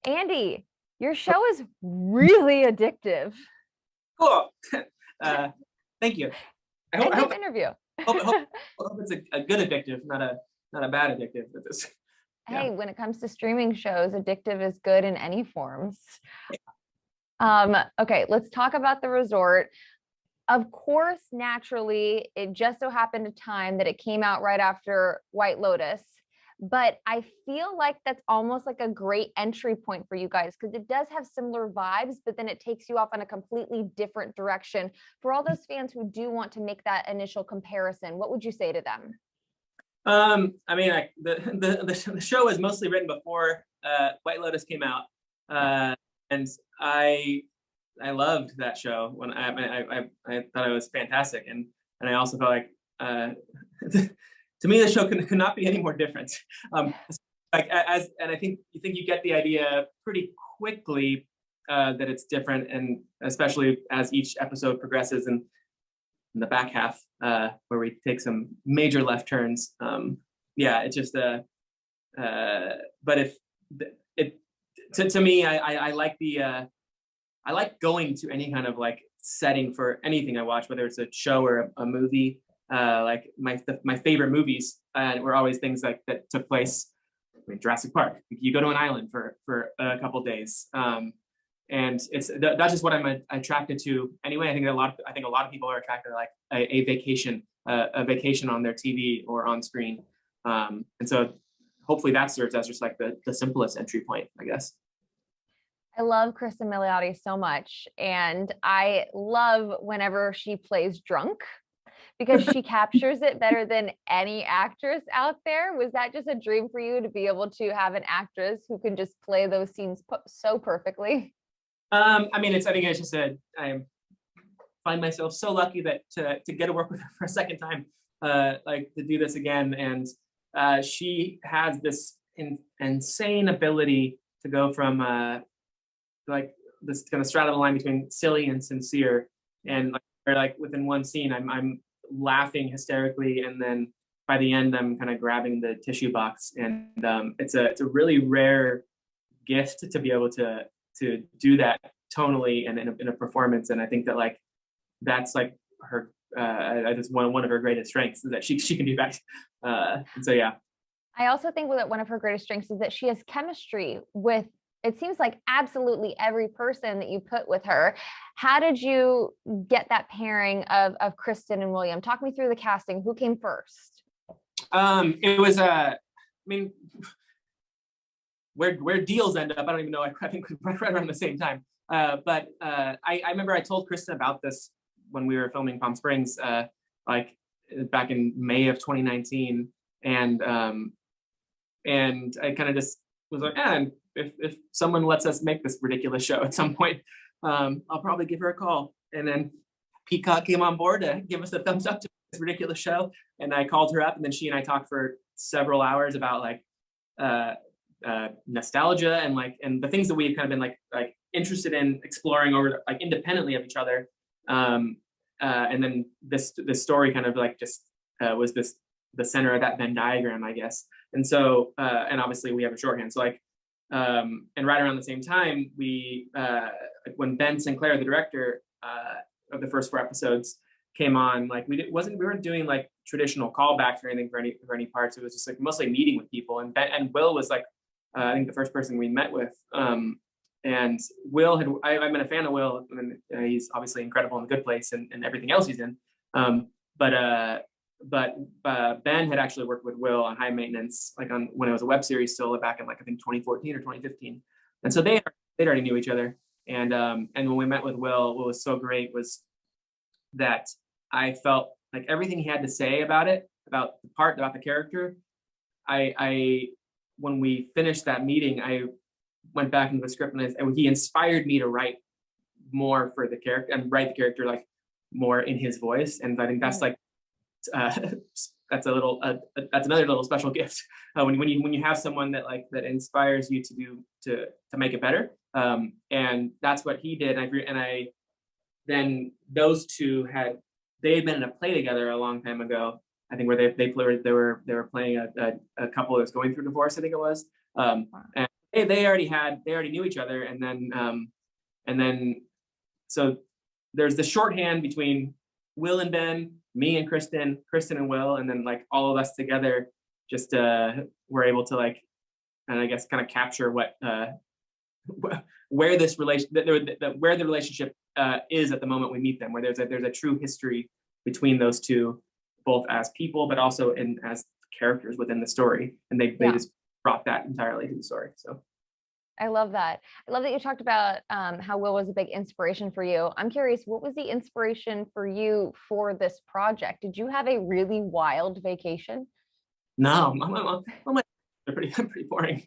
Andy, your show is really addictive. Cool. Uh, Thank you. I hope, I End hope, of interview. hope, hope, hope it's a good addictive, not a bad addictive. But this, yeah. Hey, when it comes to streaming shows, addictive is good in any forms. Okay, let's talk about the resort. Of course, naturally, it just so happened a time that it came out right after White Lotus. But I feel like that's almost like a great entry point for you guys because it does have similar vibes, but then it takes you off on a completely different direction. For all those fans who do want to make that initial comparison, what would you say to them? I mean, the show was mostly written before White Lotus came out, and I loved that show. When I thought it was fantastic, and I also felt like to me the show could not be any more different. Like and I think you get the idea pretty quickly that it's different, and especially as each episode progresses and in the back half where we take some major left turns. Yeah, it's just but if it to me, I like I like going to any kind of like setting for anything I watch, whether it's a show or a movie. Like my favorite movies were always things like that took place. I mean, Jurassic Park. You go to an island for a couple of days, and that's just what I'm attracted to anyway. I think a lot of people are attracted to like a vacation on their TV or on screen, and so hopefully that serves as just like the simplest entry point, I guess. I love Cristin Milioti so much, and I love whenever she plays drunk because she captures it better than any actress out there. Was that just a dream for you to be able to have an actress who can just play those scenes so perfectly? I mean, I think it's just I find myself so lucky that to get to work with her for a second time, like to do this again, and she has this insane ability to go from like this kind of straddle the line between silly and sincere, and like within one scene, I'm laughing hysterically, and then by the end, I'm kind of grabbing the tissue box, and it's a really rare gift to be able to do that tonally and in a performance. And I think that like that's like her just one of her greatest strengths is that she can do that. And so yeah. I also think that one of her greatest strengths is that she has chemistry with, it seems like absolutely every person that you put with her. How did you get that pairing of Cristin and William? Talk me through the casting. Who came first? It was I mean, where deals end up, I don't even know. I think right around the same time. But I remember I told Cristin about this when we were filming Palm Springs, like back in May of 2019, and I kind of just was like, and if someone lets us make this ridiculous show at some point, I'll probably give her a call. And then Peacock came on board to give us a thumbs up to this ridiculous show, and I called her up, and then she and I talked for several hours about like nostalgia and the things that we've kind of been like interested in exploring over like independently of each other. And then this story kind of like just was the center of that Venn diagram, I guess. And so and obviously we have a shorthand. So like and right around the same time, we when Ben Sinclair, the director of the first 4 episodes, came on, like we weren't doing like traditional callbacks or anything for any parts. It was just like mostly meeting with people. And Will was like I think the first person we met with. And Will I've been a fan of Will, and he's obviously incredible in The Good Place and everything else he's in. But Ben had actually worked with Will on High Maintenance, like on when it was a web series still back in like I think 2014 or 2015. And so they already knew each other. And when we met with Will, what was so great was that I felt like everything he had to say about the character. I when we finished that meeting, I went back into the script and he inspired me to write more for the character and write the character like more in his voice. And I think that's like that's another little special gift when you have someone that inspires you to make it better. And that's what he did. And then those two had been in a play together a long time ago. I think where they were playing a couple that was going through divorce, I think it was. And they already knew each other, and then so there's the shorthand between Will and Ben, me and Cristin and Will, and then like all of us together just were able to like, and I guess kind of capture what where this where the relationship is at the moment we meet them, where there's a true history between those two, both as people but also as characters within the story, and they just brought that entirely to the story. So I love that. I love that you talked about how Will was a big inspiration for you. I'm curious, what was the inspiration for you for this project? Did you have a really wild vacation? no, they're pretty boring,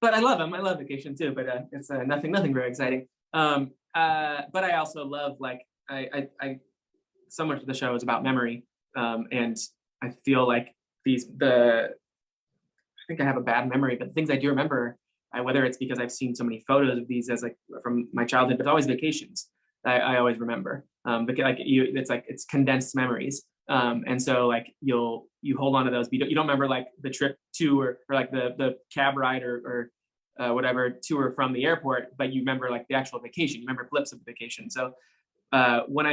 but I love them. I love vacation too, but it's nothing very exciting. But I also love, like, I so much of the show is about memory, and I feel like I think I have a bad memory, but the things I do remember, whether it's because I've seen so many photos of these as like from my childhood, but always vacations. I always remember, because like it's condensed memories, and so like you hold on to those. But you don't remember like the trip to or like the cab ride or whatever to or from the airport, but you remember like the actual vacation. You remember blips of the vacation. So when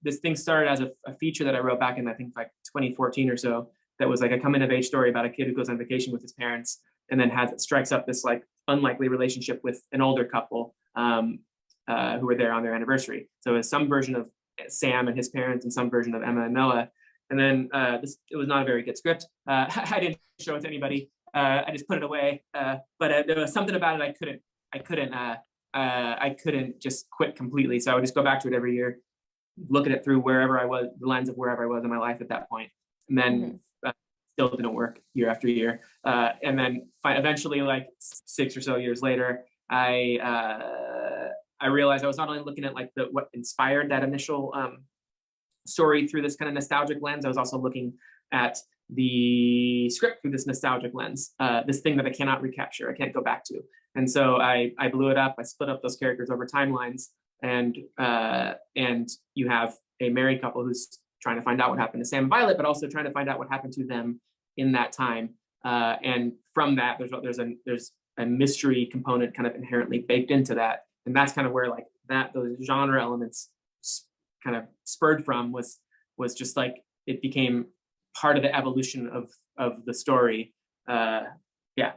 this thing started as a feature that I wrote back in, I think like 2014 or so, that was like a coming of age story about a kid who goes on vacation with his parents and then strikes up this like unlikely relationship with an older couple who were there on their anniversary. So it's some version of Sam and his parents and some version of Emma and Noah. And then it was not a very good script. I didn't show it to anybody. I just put it away. But there was something about it I couldn't just quit completely. So I would just go back to it every year, look at it through the lens of wherever I was in my life at that point. And then still didn't work year after year. And then eventually, like 6 or so years later, I realized I was not only looking at like what inspired that initial story through this kind of nostalgic lens, I was also looking at the script through this nostalgic lens, this thing that I cannot recapture, I can't go back to. And so I blew it up. I split up those characters over timelines, and you have a married couple who's trying to find out what happened to Sam and Violet, but also trying to find out what happened to them in that time. And from that, there's a mystery component kind of inherently baked into that, and that's kind of where like those genre elements kind of spurred from was just like it became part of the evolution of the story. Yeah.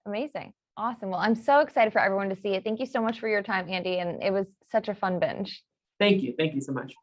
Amazing. Awesome. Well, I'm so excited for everyone to see it. Thank you so much for your time, Andy. And it was such a fun binge. Thank you. Thank you so much.